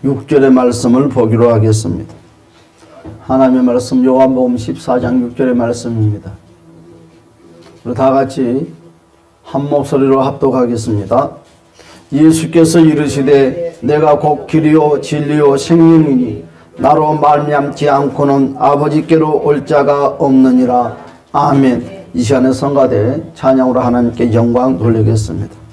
6절의 말씀을 보기로 하겠습니다. 하나님의 말씀 요한복음 14장 6절의 말씀입니다. 우리 다 같이 한 목소리로 합독하겠습니다. 예수께서 이르시되 내가 곧 길이요 진리요 생명이니 나로 말미암지 않고는 아버지께로 올 자가 없느니라. 아멘. 이 시간에 성가대 찬양으로 하나님께 영광 돌리겠습니다.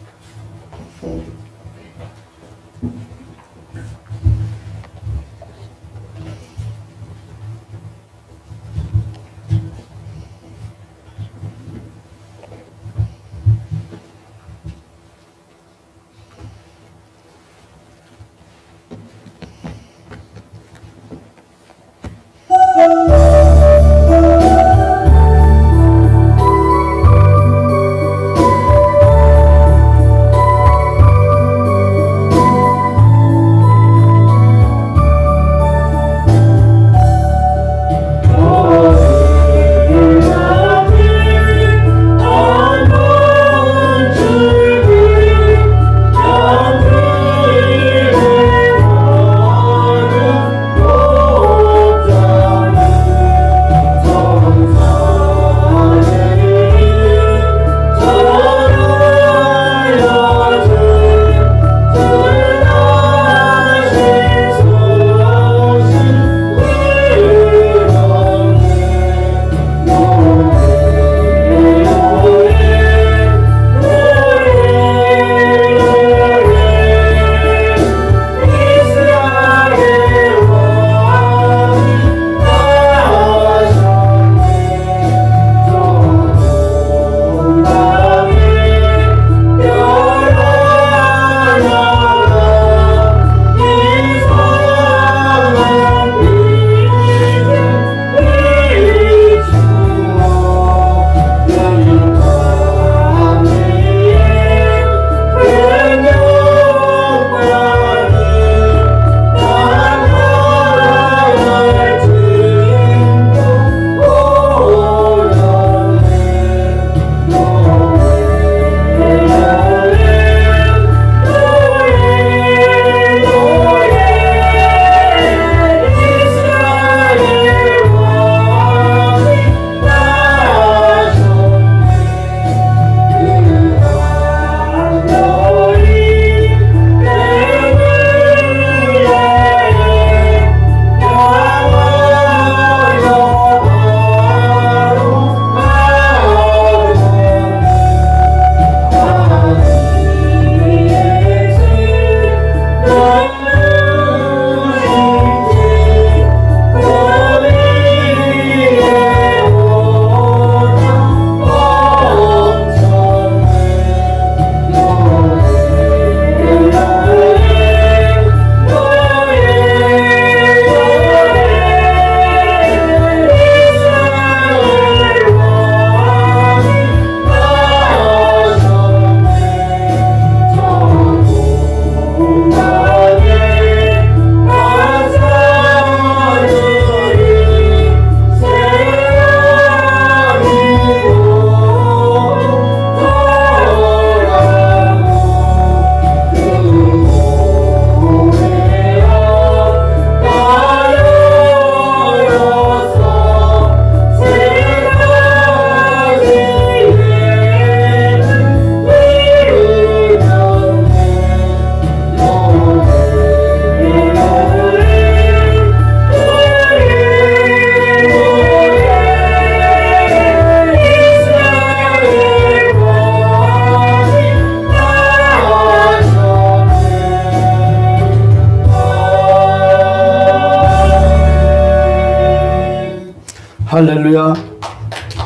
할렐루야,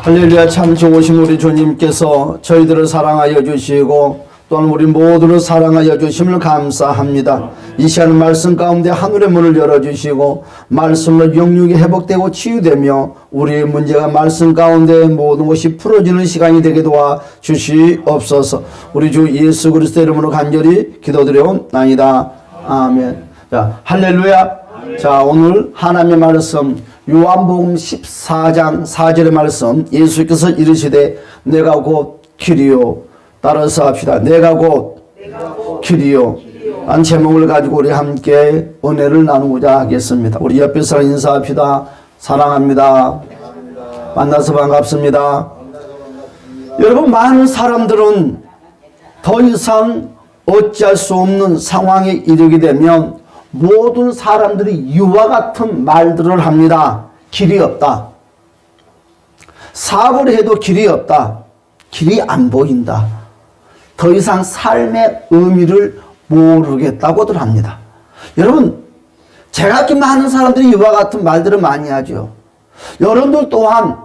할렐루야. 참 좋으신 우리 주님께서 저희들을 사랑하여 주시고 또한 우리 모두를 사랑하여 주심을 감사합니다. 이 시간 말씀 가운데 하늘의 문을 열어주시고 말씀으로 영육이 회복되고 치유되며 우리의 문제가 말씀 가운데 모든 것이 풀어지는 시간이 되게 도와 주시옵소서. 우리 주 예수 그리스도 이름으로 간절히 기도드려옵나이다. 아멘. 자, 할렐루야. 자, 오늘 하나님의 말씀 요한복음 14장 4절의 말씀, 예수께서 이르시되 내가 곧 길이요, 따라서 합시다. 내가 곧 길이요 한 제목을 가지고 우리 함께 은혜를 나누고자 하겠습니다. 우리 옆에 사람 인사합시다. 사랑합니다. 만나서 반갑습니다. 여러분, 많은 사람들은 더 이상 어찌할 수 없는 상황에 이르게 되면 모든 사람들이 이와 같은 말들을 합니다. 길이 없다. 사업을 해도 길이 없다. 길이 안 보인다. 더 이상 삶의 의미를 모르겠다고들 합니다. 여러분, 제가 많은 사람들이 이와 같은 말들을 많이 하죠. 여러분들 또한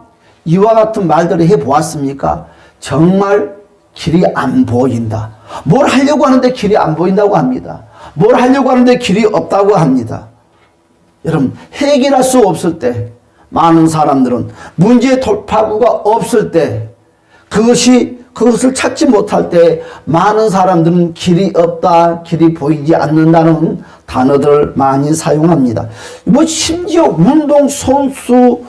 이와 같은 말들을 해보았습니까? 정말 길이 안 보인다. 뭘 하려고 하는데 길이 안 보인다고 합니다. 뭘 하려고 하는데 길이 없다고 합니다. 여러분, 해결할 수 없을 때 많은 사람들은 문제의 돌파구가 없을 때 그것을 찾지 못할 때 많은 사람들은 길이 없다, 길이 보이지 않는다는 단어들을 많이 사용합니다. 심지어 운동선수들도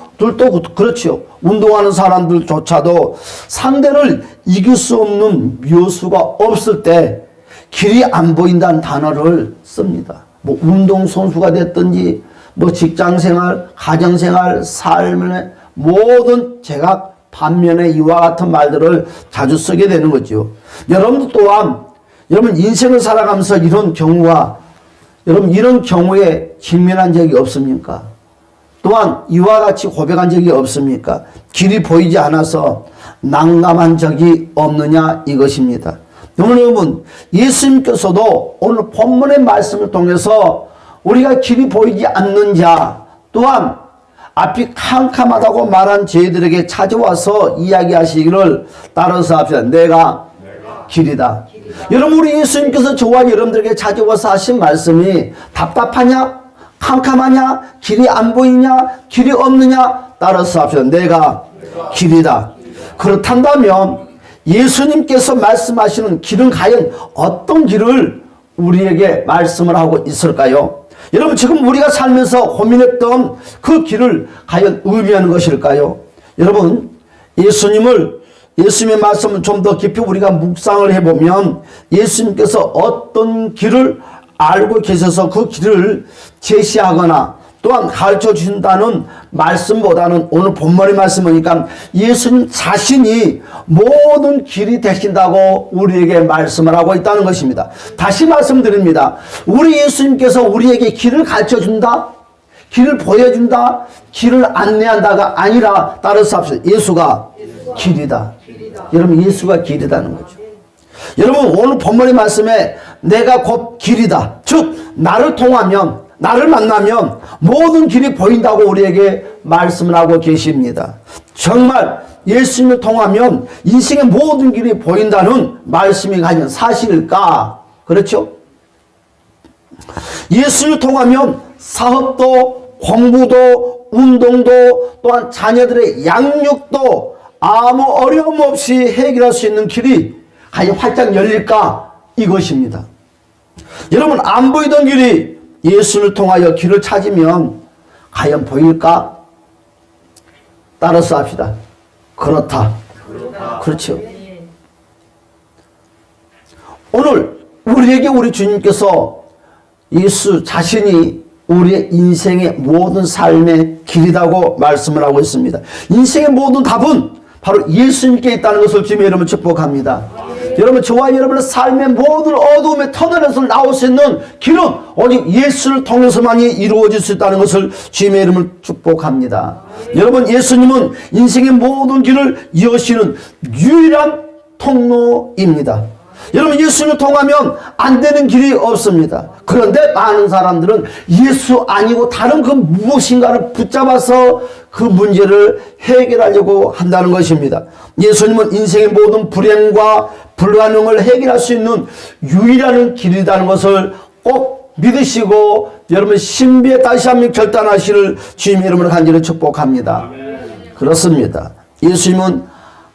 그렇죠. 운동하는 사람들조차도 상대를 이길 수 없는 묘수가 없을 때 길이 안 보인다는 단어를 씁니다. 운동선수가 됐든지 직장생활, 가정생활, 삶의 모든 제각 반면에 이와 같은 말들을 자주 쓰게 되는 거죠. 여러분도 또한 여러분 인생을 살아가면서 이런 경우에 직면한 적이 없습니까? 또한 이와 같이 고백한 적이 없습니까? 길이 보이지 않아서 난감한 적이 없느냐 이것입니다. 여러분, 예수님께서도 오늘 본문의 말씀을 통해서 우리가 길이 보이지 않는 자, 또한 앞이 캄캄하다고 말한 저희들에게 찾아와서 이야기하시기를 따라서 합시다. 내가 길이다. 여러분, 우리 예수님께서 저와 여러분들에게 찾아와서 하신 말씀이 답답하냐? 캄캄하냐? 길이 안 보이냐? 길이 없느냐? 따라서 합시다. 내가 길이다. 그렇단다면 예수님께서 말씀하시는 길은 과연 어떤 길을 우리에게 말씀을 하고 있을까요? 여러분, 지금 우리가 살면서 고민했던 그 길을 과연 의미하는 것일까요? 여러분, 예수님의 말씀을 좀 더 깊이 우리가 묵상을 해보면 예수님께서 어떤 길을 알고 계셔서 그 길을 제시하거나 또한 가르쳐 주신다는 말씀보다는 오늘 본문의 말씀이니까 예수님 자신이 모든 길이 되신다고 우리에게 말씀을 하고 있다는 것입니다. 다시 말씀드립니다. 우리 예수님께서 우리에게 길을 가르쳐 준다, 길을 보여준다, 길을 안내한다가 아니라 따라서 합시다. 예수가 길이다. 여러분, 예수가 길이라는 거죠. 여러분, 오늘 본문의 말씀에 내가 곧 길이다. 즉 나를 통하면, 나를 만나면 모든 길이 보인다고 우리에게 말씀을 하고 계십니다. 정말 예수님을 통하면 인생의 모든 길이 보인다는 말씀이 과연 사실일까? 그렇죠? 예수님을 통하면 사업도, 공부도, 운동도, 또한 자녀들의 양육도 아무 어려움 없이 해결할 수 있는 길이 과연 활짝 열릴까? 이것입니다. 여러분, 안 보이던 길이 예수를 통하여 길을 찾으면 과연 보일까? 따라서 합시다. 그렇다. 그렇죠. 오늘 우리에게 우리 주님께서 예수 자신이 우리의 인생의 모든 삶의 길이라고 말씀을 하고 있습니다. 인생의 모든 답은 바로 예수님께 있다는 것을 주님의 이름으로 축복합니다. 여러분, 저와 여러분의 삶의 모든 어두움의 터널에서 나올 수 있는 길은 오직 예수를 통해서만이 이루어질 수 있다는 것을 주님의 이름으로 축복합니다. 여러분, 예수님은 인생의 모든 길을 여시는 유일한 통로입니다. 여러분, 예수를 통하면 안 되는 길이 없습니다. 그런데 많은 사람들은 예수 아니고 다른 그 무엇인가를 붙잡아서 그 문제를 해결하려고 한다는 것입니다. 예수님은 인생의 모든 불행과 불가능을 해결할 수 있는 유일한 길이라는 것을 꼭 믿으시고 여러분 신비에 다시 한번 결단하시를 주님의 이름으로 간절히 축복합니다. 그렇습니다. 예수님은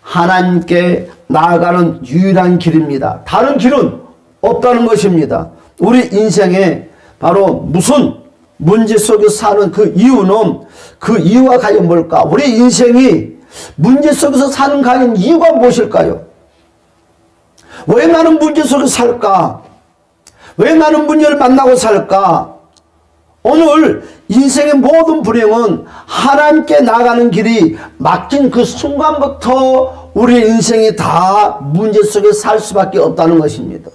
하나님께 나아가는 유일한 길입니다. 다른 길은 없다는 것입니다. 우리 인생에 바로 무슨 문제 속에서 사는 그 이유는 그 이유가 과연 뭘까? 우리 인생이 문제 속에서 사는 과연 이유가 무엇일까요? 왜 나는 문제 속에서 살까? 왜 나는 문제를 만나고 살까? 오늘 인생의 모든 불행은 하나님께 나가는 길이 막힌 그 순간부터 우리의 인생이 다 문제 속에 살 수밖에 없다는 것입니다.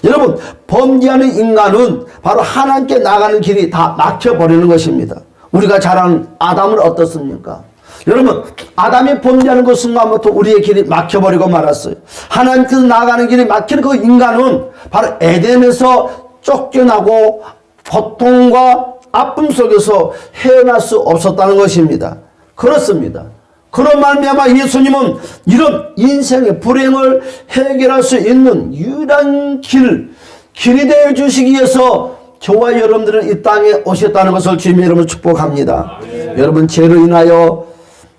여러분, 범죄하는 인간은 바로 하나님께 나가는 길이 다 막혀버리는 것입니다. 우리가 잘 아는 아담은 어떻습니까? 여러분, 아담이 범죄하는 그 순간부터 우리의 길이 막혀버리고 말았어요. 하나님께서 나가는 길이 막히는 그 인간은 바로 에덴에서 쫓겨나고 고통과 아픔 속에서 헤어날 수 없었다는 것입니다. 그렇습니다. 그런 말미암아 예수님은 이런 인생의 불행을 해결할 수 있는 유일한 길이 되어 주시기 위해서 저와 여러분들은 이 땅에 오셨다는 것을 주님의 이름으로 축복합니다. 여러분, 죄로 인하여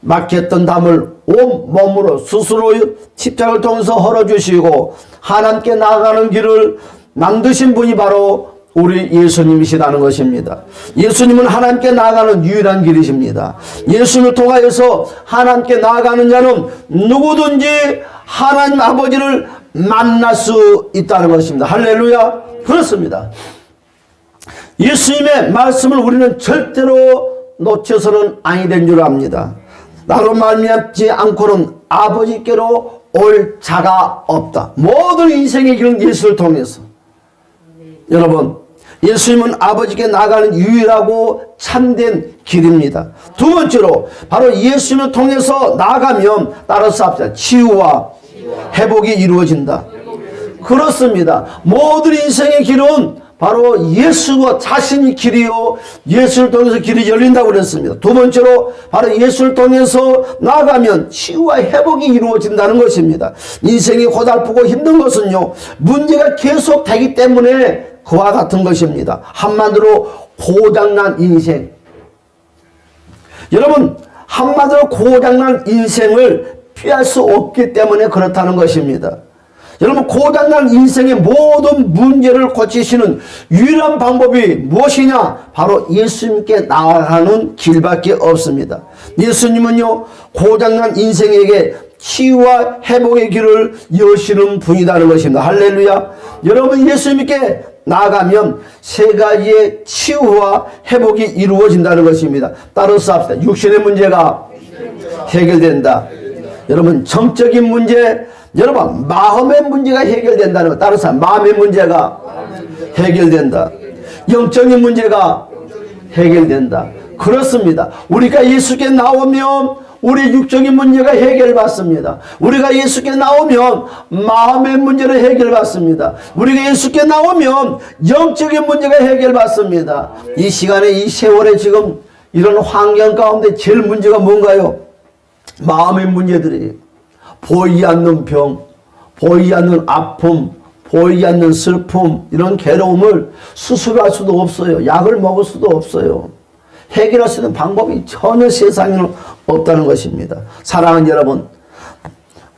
막혔던 담을 온 몸으로 스스로 십자가를 통해서 헐어주시고 하나님께 나아가는 길을 만드신 분이 바로 우리 예수님이시라는 것입니다. 예수님은 하나님께 나아가는 유일한 길이십니다. 예수님을 통하여서 하나님께 나아가는 자는 누구든지 하나님 아버지를 만날 수 있다는 것입니다. 할렐루야. 그렇습니다. 예수님의 말씀을 우리는 절대로 놓쳐서는 아니 된 줄 압니다. 나로 말미암지 않고는 아버지께로 올 자가 없다. 모든 인생의 길은 예수를 통해서. 여러분, 예수님은 아버지께 나가는 유일하고 참된 길입니다. 두 번째로 바로 예수님을 통해서 나가면 따라서 합시다. 치유와 회복이 이루어진다. 그렇습니다. 모든 인생의 길은 바로 예수가 자신이 길이요 예수를 통해서 길이 열린다고 그랬습니다. 두 번째로 바로 예수를 통해서 나가면 치유와 회복이 이루어진다는 것입니다. 인생이 고달프고 힘든 것은요, 문제가 계속 되기 때문에 그와 같은 것입니다. 한마디로 고장난 인생. 여러분, 한마디로 고장난 인생을 피할 수 없기 때문에 그렇다는 것입니다. 여러분, 고장난 인생의 모든 문제를 고치시는 유일한 방법이 무엇이냐? 바로 예수님께 나아가는 길밖에 없습니다. 예수님은요, 고장난 인생에게 치유와 회복의 길을 여시는 분이라는 것입니다. 할렐루야. 여러분, 예수님께 나아가면 세 가지의 치유와 회복이 이루어진다는 것입니다. 따라서 합시다. 육신의 문제가 해결된다. 여러분, 정적인 문제, 여러분, 마음의 문제가 해결된다는 것. 따라서 마음의 문제가 해결된다. 영적인 문제가 해결된다. 그렇습니다. 우리가 예수께 나오면 우리 육적인 문제가 해결받습니다. 우리가 예수께 나오면 마음의 문제를 해결받습니다. 우리가 예수께 나오면 영적인 문제가 해결받습니다. 이 시간에, 이 세월에 지금 이런 환경 가운데 제일 문제가 뭔가요? 마음의 문제들이에요. 보이지 않는 병, 보이지 않는 아픔, 보이지 않는 슬픔, 이런 괴로움을 수술할 수도 없어요. 약을 먹을 수도 없어요. 해결할 수 있는 방법이 전혀 세상에는 없다는 것입니다. 사랑하는 여러분,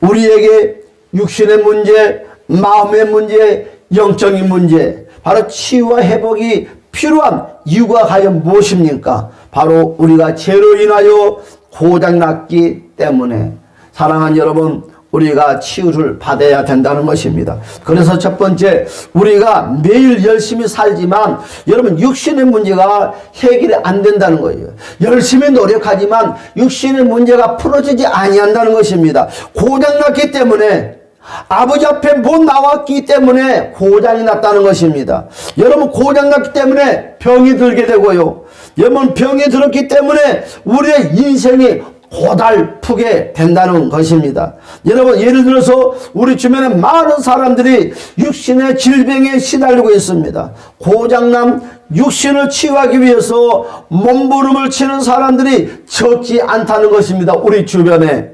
우리에게 육신의 문제, 마음의 문제, 영적인 문제, 바로 치유와 회복이 필요한 이유가 과연 무엇입니까? 바로 우리가 죄로 인하여 고장났기 때문에. 사랑하는 여러분, 우리가 치유를 받아야 된다는 것입니다. 그래서 첫 번째, 우리가 매일 열심히 살지만 여러분, 육신의 문제가 해결이 안 된다는 거예요. 열심히 노력하지만 육신의 문제가 풀어지지 아니한다는 것입니다. 고장났기 때문에, 아버지 앞에 못 나왔기 때문에 고장이 났다는 것입니다. 여러분, 고장났기 때문에 병이 들게 되고요, 여러분, 병이 들었기 때문에 우리의 인생이 고달프게 된다는 것입니다. 여러분, 예를 들어서 우리 주변에 많은 사람들이 육신의 질병에 시달리고 있습니다. 고장난 육신을 치유하기 위해서 몸부림을 치는 사람들이 적지 않다는 것입니다. 우리 주변에.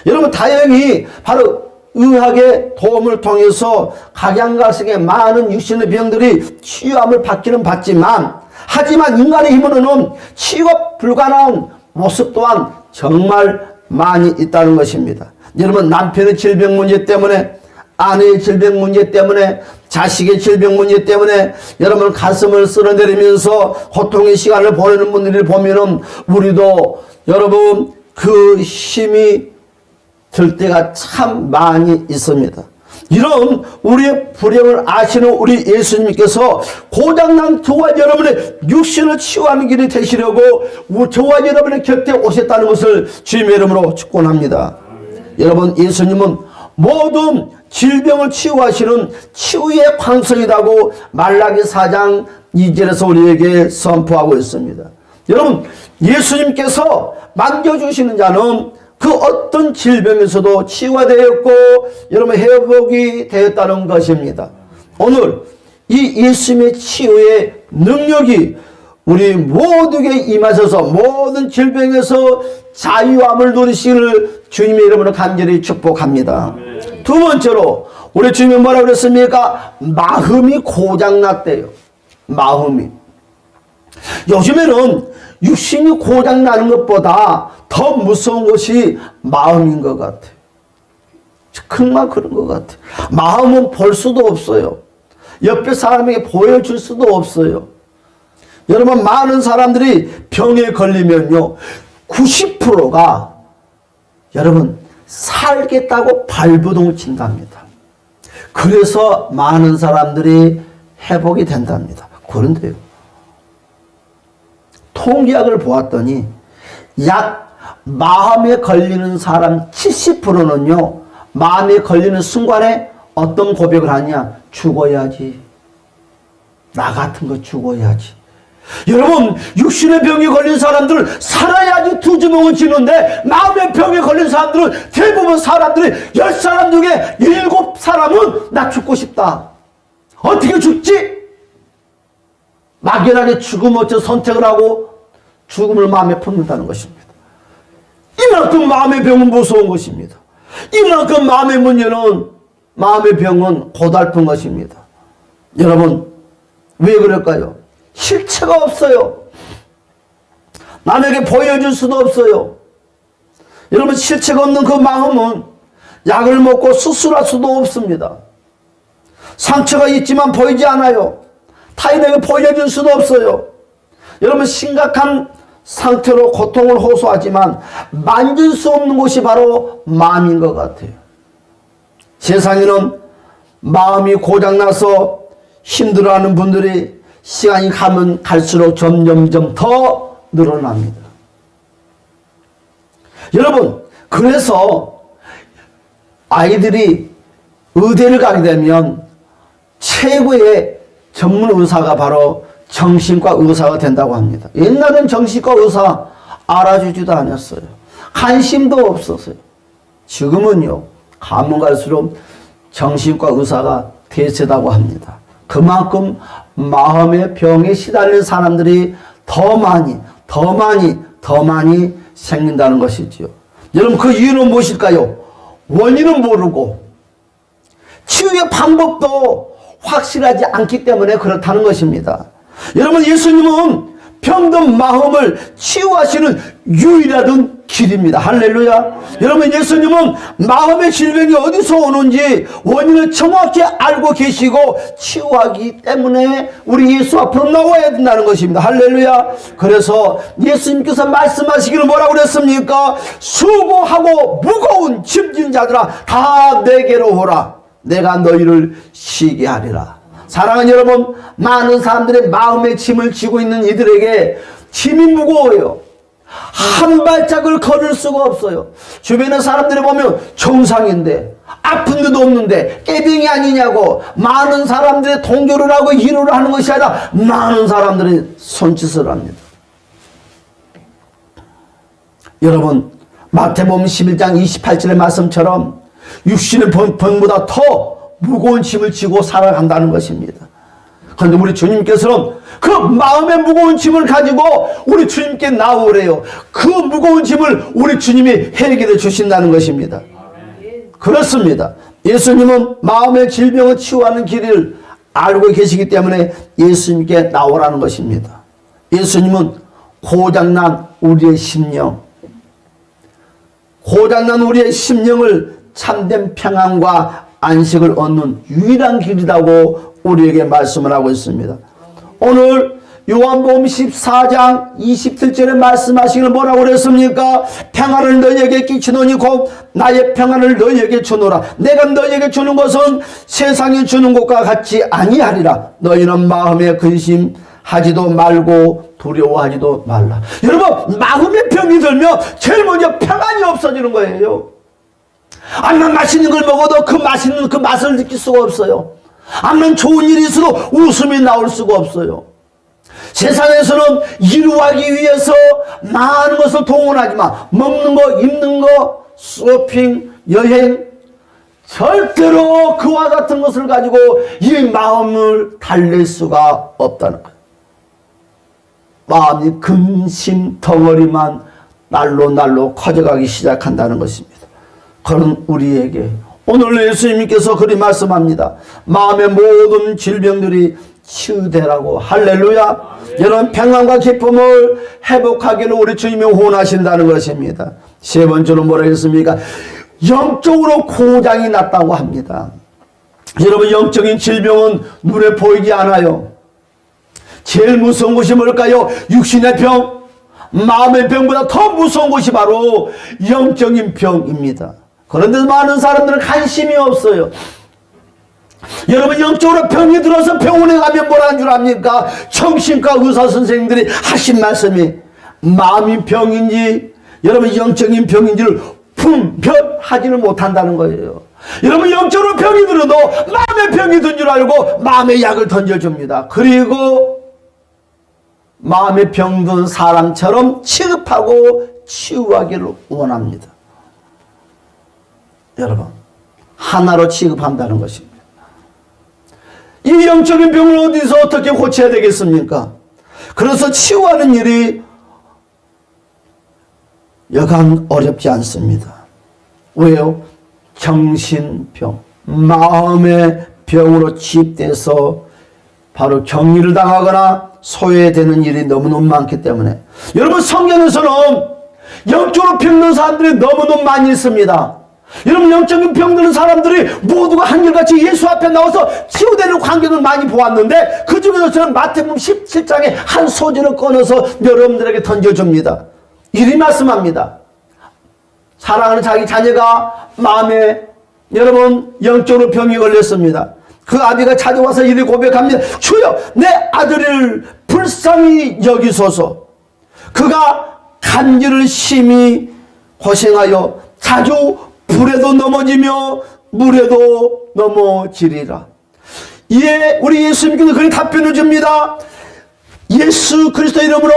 여러분, 다행히 바로 의학의 도움을 통해서 각양각색의 많은 육신의 병들이 치유함을 받기는 받지만, 하지만 인간의 힘으로는 치유가 불가능한 모습 또한 정말 많이 있다는 것입니다. 여러분, 남편의 질병 문제 때문에, 아내의 질병 문제 때문에, 자식의 질병 문제 때문에 여러분 가슴을 쓸어내리면서 고통의 시간을 보내는 분들을 보면은 우리도 여러분 그 힘이 들 때가 참 많이 있습니다. 이런 우리의 불행을 아시는 우리 예수님께서 고장난 저와 여러분의 육신을 치유하는 길이 되시려고 저와 여러분의 곁에 오셨다는 것을 주님의 이름으로 축원합니다. 여러분, 예수님은 모든 질병을 치유하시는 치유의 광선이라고 말라기 4장 2절에서 우리에게 선포하고 있습니다. 여러분, 예수님께서 만져주시는 자는 그 어떤 질병에서도 치유가 되었고 여러분 회복이 되었다는 것입니다. 오늘 이 예수님의 치유의 능력이 우리 모두에게 임하셔서 모든 질병에서 자유함을 누리시기를 주님의 이름으로 간절히 축복합니다. 두 번째로 우리 주님이 뭐라고 그랬습니까? 마음이 고장났대요. 마음이. 요즘에는 육신이 고장나는 것보다 더 무서운 것이 마음인 것 같아요. 정말 그런 것 같아요. 마음은 볼 수도 없어요. 옆에 사람에게 보여줄 수도 없어요. 여러분, 많은 사람들이 병에 걸리면요 90%가 여러분 살겠다고 발버둥을 친답니다. 그래서 많은 사람들이 회복이 된답니다. 그런데요, 통계학을 보았더니 약 마음에 걸리는 사람 70%는요 마음에 걸리는 순간에 어떤 고백을 하냐? 죽어야지. 나 같은 거 죽어야지. 여러분, 육신의 병에 걸린 사람들은 살아야지 두 주먹은 쥐는데 마음의 병에 걸린 사람들은 대부분 사람들이 10사람 중에 7사람은 나 죽고 싶다. 어떻게 죽지? 막연하게 죽음 어째 선택을 하고 죽음을 마음에 품는다는 것입니다. 이만큼 마음의 병은 무서운 것입니다. 이만큼 마음의 문제는, 마음의 병은 고달픈 것입니다. 여러분, 왜 그럴까요? 실체가 없어요. 남에게 보여줄 수도 없어요. 여러분, 실체가 없는 그 마음은 약을 먹고 수술할 수도 없습니다. 상처가 있지만 보이지 않아요. 타인에게 보여줄 수도 없어요. 여러분, 심각한 상태로 고통을 호소하지만 만질 수 없는 곳이 바로 마음인 것 같아요. 세상에는 마음이 고장나서 힘들어하는 분들이 시간이 가면 갈수록 점점점 더 늘어납니다. 여러분, 그래서 아이들이 의대를 가게 되면 최고의 전문 의사가 바로 정신과 의사가 된다고 합니다. 옛날엔 정신과 의사 알아주지도 않았어요. 관심도 없었어요. 지금은요, 가면 갈수록 정신과 의사가 대세다고 합니다. 그만큼 마음의 병에 시달린 사람들이 더 많이 생긴다는 것이지요. 여러분, 그 이유는 무엇일까요? 원인은 모르고 치유의 방법도 확실하지 않기 때문에 그렇다는 것입니다. 여러분, 예수님은 병든 마음을 치유하시는 유일한 길입니다. 할렐루야. 여러분, 예수님은 마음의 질병이 어디서 오는지 원인을 정확히 알고 계시고 치유하기 때문에 우리 예수 앞으로 나와야 된다는 것입니다. 할렐루야. 그래서 예수님께서 말씀하시기를 뭐라고 그랬습니까? 수고하고 무거운 짐진 자들아 다 내게로 오라. 내가 너희를 쉬게 하리라. 사랑하는 여러분, 많은 사람들의 마음의 짐을 지고 있는 이들에게 짐이 무거워요. 한 발짝을 걸을 수가 없어요. 주변의 사람들이 보면 정상인데 아픈 데도 없는데 깨병이 아니냐고 많은 사람들의 동조를 하고 위로를 하는 것이 아니라 많은 사람들이 손짓을 합니다. 여러분, 마태복음 11장 28절의 말씀처럼 육신의 병보다 더 무거운 짐을 지고 살아간다는 것입니다. 그런데 우리 주님께서는 그 마음의 무거운 짐을 가지고 우리 주님께 나오래요. 그 무거운 짐을 우리 주님이 해결해 주신다는 것입니다. 그렇습니다. 예수님은 마음의 질병을 치유하는 길을 알고 계시기 때문에 예수님께 나오라는 것입니다. 예수님은 고장난 우리의 심령, 고장난 우리의 심령을 참된 평안과 안식을 얻는 유일한 길이라고 우리에게 말씀을 하고 있습니다. 오늘 요한복음 14장 27절에 말씀하시기를 뭐라고 그랬습니까? 평안을 너희에게 끼치노니 곧 나의 평안을 너희에게 주노라. 내가 너희에게 주는 것은 세상이 주는 것과 같지 아니하리라. 너희는 마음에 근심하지도 말고 두려워하지도 말라. 여러분, 마음에 병이 들면 제일 먼저 평안이 없어지는 거예요. 암만 맛있는 걸 먹어도 그 맛있는 그 맛을 느낄 수가 없어요. 암만 좋은 일이 있어도 웃음이 나올 수가 없어요. 세상에서는 이루하기 위해서 많은 것을 동원하지만 먹는 거, 입는 거, 쇼핑, 여행, 절대로 그와 같은 것을 가지고 이 마음을 달랠 수가 없다는 거예요. 마음이 근심 덩어리만 날로 커져가기 시작한다는 것입니다. 그런 우리에게 오늘 예수님께서 그리 말씀합니다. 마음의 모든 질병들이 치유되라고. 할렐루야. 여러분, 평안과 기쁨을 회복하기를 우리 주님이 원하신다는 것입니다. 세 번째로 뭐라 했습니까? 영적으로 고장이 났다고 합니다. 여러분, 영적인 질병은 눈에 보이지 않아요. 제일 무서운 것이 뭘까요? 육신의 병, 마음의 병보다 더 무서운 것이 바로 영적인 병입니다. 그런데 많은 사람들은 관심이 없어요. 여러분, 영적으로 병이 들어서 병원에 가면 뭐라는 줄 압니까? 정신과 의사 선생님들이 하신 말씀이 마음이 병인지 여러분 영적인 병인지를 분별하지를 못한다는 거예요. 여러분, 영적으로 병이 들어도 마음의 병이 든 줄 알고 마음의 약을 던져줍니다. 그리고 마음의 병든 사람처럼 취급하고 치유하기를 원합니다. 여러분, 하나로 취급한다는 것입니다. 이 영적인 병을 어디서 어떻게 고쳐야 되겠습니까? 그래서 치유하는 일이 여간 어렵지 않습니다. 왜요? 정신병, 마음의 병으로 치입돼서 바로 격리를 당하거나 소외되는 일이 너무너무 많기 때문에, 여러분, 성경에서는 영적으로 병든 사람들이 너무너무 많이 있습니다. 여러분, 영적인 병드는 사람들이 모두가 한결같이 예수 앞에 나와서 치유되는 광경을 많이 보았는데, 그 중에서 저는 마태복음 17장의 한 소절을 꺼내서 여러분들에게 던져줍니다. 이리 말씀합니다. 사랑하는 자기 자녀가 마음에 여러분 영적으로 병이 걸렸습니다. 그 아비가 찾아와서 이리 고백합니다. 주여, 내 아들을 불쌍히 여기소서. 그가 간질을 심히 고생하여 자주 불에도 넘어지며 물에도 넘어지리라. 이에 우리 예수님께서 그리 답변을 줍니다. 예수 그리스도 이름으로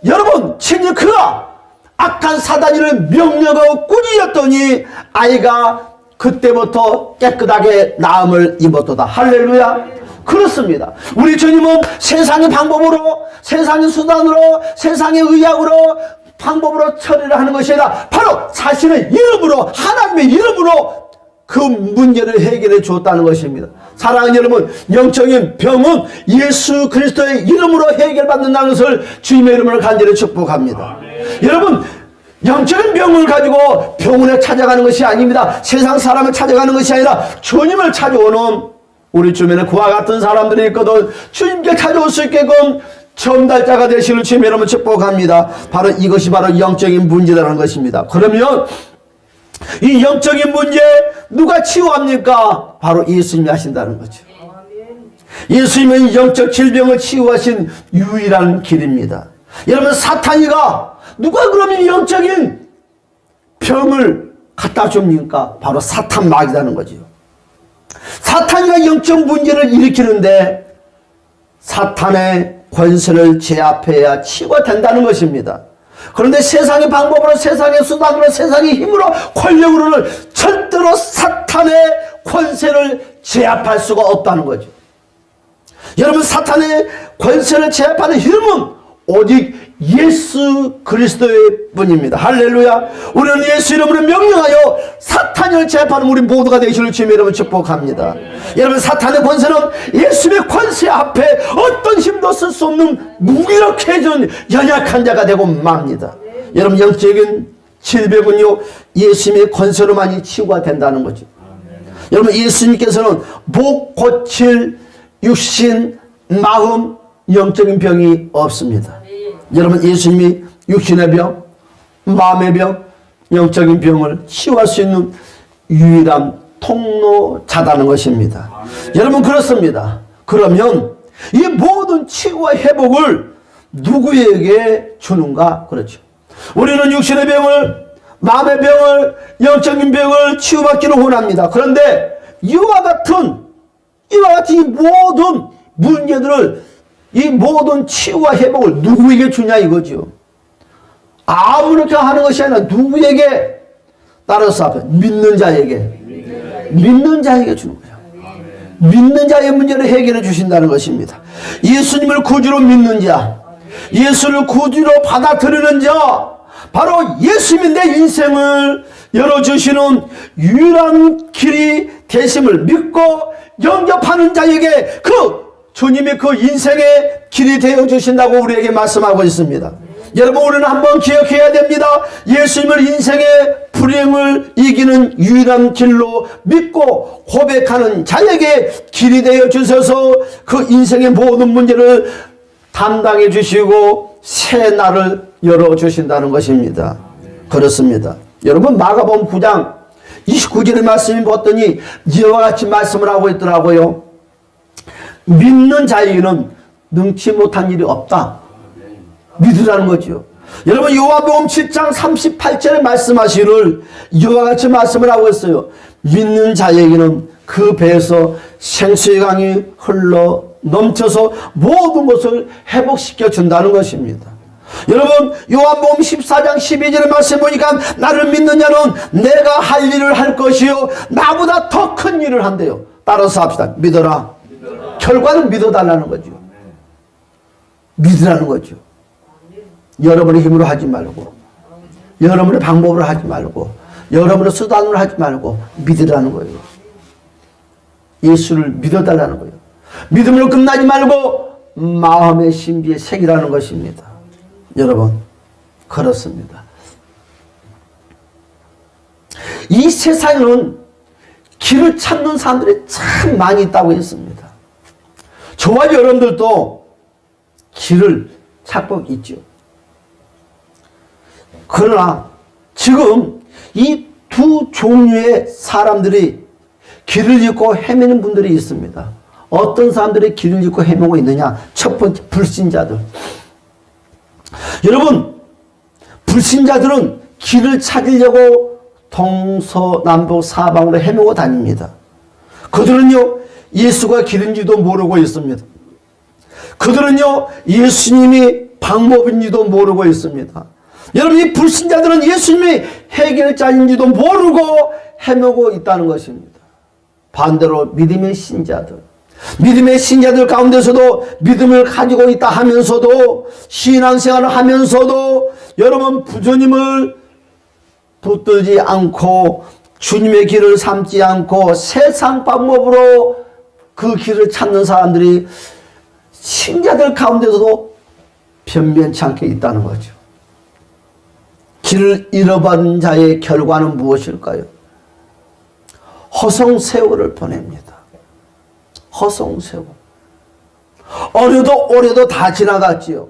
여러분, 친히 그가 악한 사단이를 명령하고 꾸짖었더니 아이가 그때부터 깨끗하게 나음을 입었도다. 할렐루야. 그렇습니다. 우리 주님은 세상의 방법으로, 세상의 수단으로, 세상의 의학으로, 방법으로 처리를 하는 것이 아니라 바로 자신의 이름으로, 하나님의 이름으로 그 문제를 해결해 주었다는 것입니다. 사랑하는 여러분, 영적인 병은 예수 그리스도의 이름으로 해결받는다는 것을 주님의 이름으로 간절히 축복합니다. 여러분, 영적인 병을 가지고 병원에 찾아가는 것이 아닙니다. 세상 사람을 찾아가는 것이 아니라 주님을 찾아오는 우리 주변에 그와 같은 사람들이 있거든. 주님께 찾아올 수 있게끔 전달자가 되시는 주님의 이름을 축복합니다. 바로 이것이 바로 영적인 문제라는 것입니다. 그러면 이 영적인 문제 누가 치유합니까? 바로 예수님이 하신다는 거죠. 예수님은 영적 질병을 치유하신 유일한 길입니다. 여러분, 사탄이가 누가 그러면 영적인 병을 갖다 줍니까? 바로 사탄 마귀라는 거죠. 사탄이가 영적 문제를 일으키는데 사탄의 권세를 제압해야 치유가 된다는 것입니다. 그런데 세상의 방법으로, 세상의 수단으로, 세상의 힘으로, 권력으로는 절대로 사탄의 권세를 제압할 수가 없다는 거죠. 여러분, 사탄의 권세를 제압하는 힘은 오직 예수 그리스도의 뿐입니다. 할렐루야. 우리는 예수 이름으로 명령하여 사탄을 제압하는 우리 모두가 되시를 주님의 이름으로 축복합니다. 여러분, 사탄의 권세는 예수의 권세 앞에 어떤 힘도 쓸 수 없는 무기력해진 연약한 자가 되고 맙니다. 여러분, 영적인 질병은요, 예수님의 권세로만이 치유가 된다는 거죠. 여러분, 예수님께서는 목 고칠 육신, 마음, 영적인 병이 없습니다. 여러분, 예수님이 육신의 병, 마음의 병, 영적인 병을 치유할 수 있는 유일한 통로자다는 것입니다. 여러분, 그렇습니다. 그러면 이 모든 치유와 회복을 누구에게 주는가? 그렇죠. 우리는 육신의 병을, 마음의 병을, 영적인 병을 치유받기를 원합니다. 그런데 이와 같은 이 모든 문제들을, 이 모든 치유와 회복을 누구에게 주냐 이거죠. 아무렇게나 하는 것이 아니라 누구에게? 따라서 앞에 믿는 자에게, 믿는 자에게 주는 거예요. 믿는 자의 문제를 해결해 주신다는 것입니다. 예수님을 구주로 믿는 자, 예수를 구주로 받아들이는 자, 바로 예수님이 내 인생을 열어주시는 유일한 길이 되심을 믿고 영접하는 자에게 그 주님이 그 인생의 길이 되어주신다고 우리에게 말씀하고 있습니다. 여러분, 우리는 한번 기억해야 됩니다. 예수님을 인생의 불행을 이기는 유일한 길로 믿고 고백하는 자에게 길이 되어 주셔서 그 인생의 모든 문제를 담당해 주시고 새 날을 열어주신다는 것입니다. 그렇습니다. 여러분, 마가복음 9장 29절의 말씀이 봤더니 이와 같이 말씀을 하고 있더라고요. 믿는 자에게는 능치 못한 일이 없다. 믿으라는 거죠. 여러분, 요한복음 7장 38절에 말씀하시기를 이와 같이 말씀을 하고 있어요. 믿는 자에게는 그 배에서 생수의 강이 흘러 넘쳐서 모든 것을 회복시켜 준다는 것입니다. 여러분, 요한복음 14장 12절의 말씀 보니까 나를 믿는 자는 내가 할 일을 할 것이요 나보다 더 큰 일을 한대요. 따라서 합시다. 믿어라. 결과는 믿어달라는 거죠. 믿으라는 거죠. 여러분의 힘으로 하지 말고, 여러분의 방법으로 하지 말고, 여러분의 수단으로 하지 말고 믿으라는 거예요. 예수를 믿어달라는 거예요. 믿음으로 끝나지 말고 마음의 신비에 새기라는 것입니다. 여러분, 그렇습니다. 이 세상에는 길을 찾는 사람들이 참 많이 있다고 했습니다. 저와 여러분들도 길을 찾고 있죠. 그러나 지금 이 두 종류의 사람들이 길을 잃고 헤매는 분들이 있습니다. 어떤 사람들이 길을 잃고 헤매고 있느냐? 첫 번째, 불신자들. 여러분, 불신자들은 길을 찾으려고 동서남북 사방으로 헤매고 다닙니다. 그들은요, 예수가 길인지도 모르고 있습니다. 그들은요, 예수님이 방법인지도 모르고 있습니다. 여러분, 이 불신자들은 예수님이 해결자인지도 모르고 헤매고 있다는 것입니다. 반대로 믿음의 신자들, 믿음의 신자들 가운데서도 믿음을 가지고 있다 하면서도, 신앙생활을 하면서도 여러분 부처님을 붙들지 않고 주님의 길을 삼지 않고 세상 방법으로 그 길을 찾는 사람들이 신자들 가운데서도 변변치 않게 있다는 거죠. 길을 잃어버린 자의 결과는 무엇일까요? 허송세월을 보냅니다. 허송세월. 어려도 오래도 다 지나갔지요.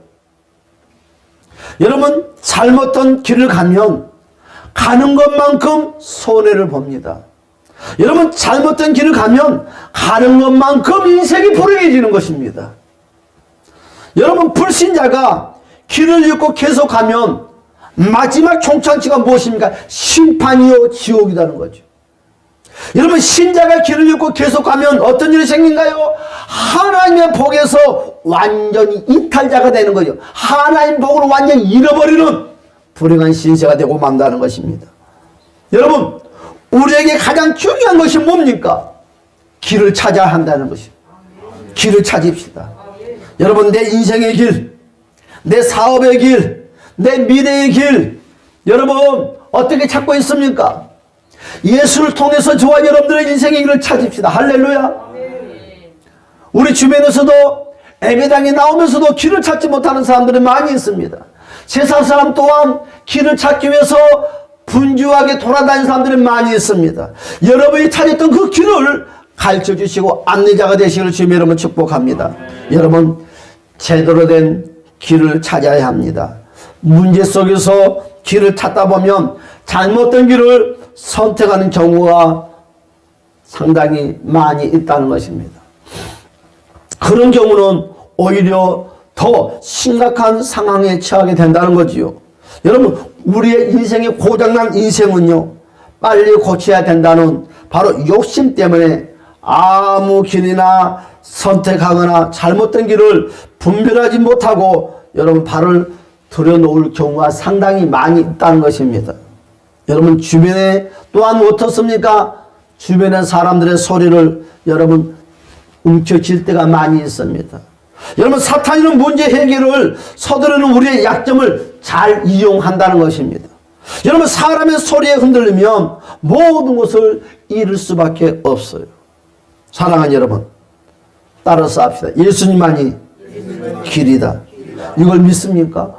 여러분, 잘못된 길을 가면 가는 것만큼 손해를 봅니다. 여러분, 잘못된 길을 가면 가는 것만큼 인생이 불행해지는 것입니다. 여러분, 불신자가 길을 잃고 계속 가면 마지막 종착지가 무엇입니까? 심판이요 지옥이라는 거죠. 여러분, 신자가 길을 잃고 계속 가면 어떤 일이 생긴가요? 하나님의 복에서 완전히 이탈자가 되는 거죠. 하나님 복을 완전히 잃어버리는 불행한 신세가 되고 만다는 것입니다. 여러분, 우리에게 가장 중요한 것이 뭡니까? 길을 찾아야 한다는 것입니다. 길을 찾읍시다. 여러분, 내 인생의 길, 내 사업의 길, 내 미래의 길, 여러분 어떻게 찾고 있습니까? 예수를 통해서 저와 여러분들의 인생의 길을 찾읍시다. 할렐루야. 우리 주변에서도 예배당에 나오면서도 길을 찾지 못하는 사람들이 많이 있습니다. 세상 사람 또한 길을 찾기 위해서 분주하게 돌아다니는 사람들이 많이 있습니다. 여러분이 찾았던 그 길을 가르쳐 주시고 안내자가 되시기를 주님 여러분 축복합니다. 여러분, 제대로 된 길을 찾아야 합니다. 문제 속에서 길을 찾다 보면 잘못된 길을 선택하는 경우가 상당히 많이 있다는 것입니다. 그런 경우는 오히려 더 심각한 상황에 처하게 된다는 거지요. 여러분, 우리의 인생의 고장난 인생은요, 빨리 고쳐야 된다는 바로 욕심 때문에 아무 길이나 선택하거나 잘못된 길을 분별하지 못하고 여러분 발을 들여놓을 경우가 상당히 많이 있다는 것입니다. 여러분, 주변에 또한 어떻습니까? 주변의 사람들의 소리를 여러분 움켜쥘 때가 많이 있습니다. 여러분, 사탄이는 문제 해결을 서두르는 우리의 약점을 잘 이용한다는 것입니다. 여러분, 사람의 소리에 흔들리면 모든 것을 잃을 수밖에 없어요. 사랑하는 여러분, 따라서 합시다. 예수님만이 길이다. 이걸 믿습니까?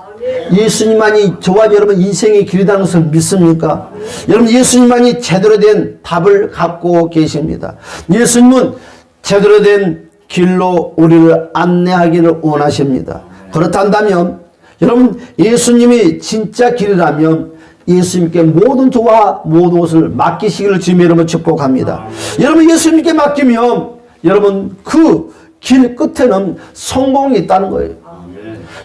예수님만이 저와 여러분 인생의 길이라는 것을 믿습니까? 여러분, 예수님만이 제대로 된 답을 갖고 계십니다. 예수님은 제대로 된 길로 우리를 안내하기를 원하십니다. 그렇단다면 여러분, 예수님이 진짜 길이라면 예수님께 모든 도와 모든 것을 맡기시기를 주님의 이름으로 축복합니다. 여러분, 예수님께 맡기면 여러분 그 길 끝에는 성공이 있다는 거예요.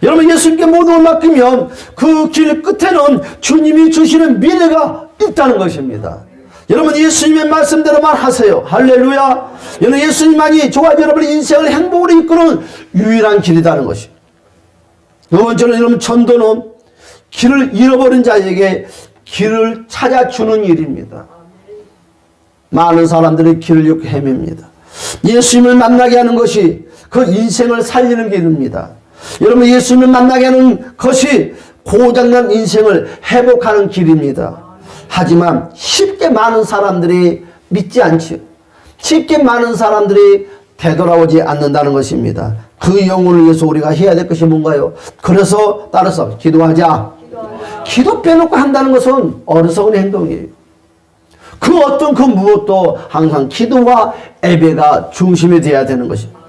여러분, 예수님께 모든 걸 맡기면 그 길 끝에는 주님이 주시는 미래가 있다는 것입니다. 여러분, 예수님의 말씀대로만 하세요. 할렐루야. 여러분, 예수님만이 저와 여러분의 인생을 행복으로 이끄는 유일한 길이라는 것입니다. 두 번째로 여러분, 전도는 길을 잃어버린 자에게 길을 찾아주는 일입니다. 많은 사람들이 길을 잃고 헤맵니다. 예수님을 만나게 하는 것이 그 인생을 살리는 길입니다. 여러분, 예수님을 만나게 하는 것이 고장난 인생을 회복하는 길입니다. 하지만 쉽게 많은 사람들이 믿지 않죠. 쉽게 많은 사람들이 되돌아오지 않는다는 것입니다. 그 영혼을 위해서 우리가 해야 될 것이 뭔가요? 그래서 따라서 기도하자. 기도 빼놓고 한다는 것은 어리석은 행동이에요. 그 어떤 그 무엇도 항상 기도와 예배가 중심이 되어야 되는 것입니다.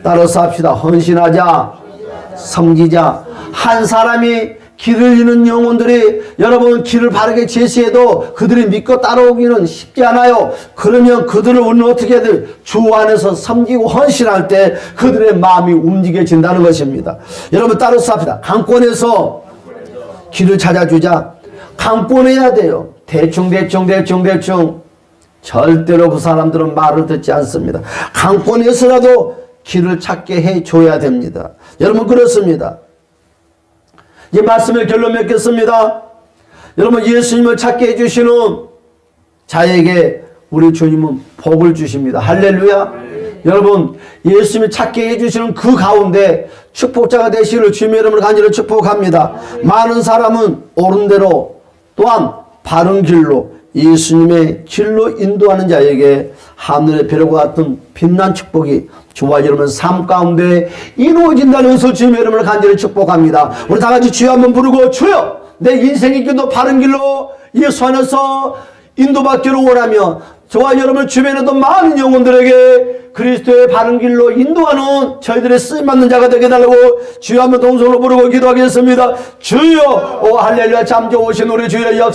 따라서 합시다. 헌신하자. 섬기자. 한 사람이 길을 잃는 영혼들이 여러분 길을 바르게 제시해도 그들이 믿고 따라오기는 쉽지 않아요. 그러면 그들을 우리는 어떻게 해야 돼요? 주 안에서 섬기고 헌신할 때 그들의 마음이 움직여진다는 것입니다. 여러분, 따라서 합시다. 강권에서 길을 찾아주자. 강권해야 돼요. 대충 절대로 그 사람들은 말을 듣지 않습니다. 강권에서라도 길을 찾게 해줘야 됩니다. 여러분, 그렇습니다. 이 말씀의 결론 맺겠습니다. 여러분, 예수님을 찾게 해주시는 자에게 우리 주님은 복을 주십니다. 할렐루야. 여러분, 예수님을 찾게 해주시는 그 가운데 축복자가 되시기를 주님의 이름으로 간절히 축복합니다. 많은 사람은 옳은 대로 또한 바른 길로 예수님의 길로 인도하는 자에게 하늘의 별과 같은 빛난 축복이 주와 여러분 삶 가운데 이루어진다는 것을 주님의 이름으로 간절히 축복합니다. 우리 다 같이 주여 한번 부르고, 주여 내 인생의 길도 바른 길로 예수 안에서 인도받기를 원하며 저와 여러분 주변에도 많은 영혼들에게 그리스도의 바른 길로 인도하는 저희들의 쓰임받는 자가 되게 달라고 주여 한번 동성으로 부르고 기도하겠습니다. 주여, 오 할렐루야. 잠시 오신 우리 주여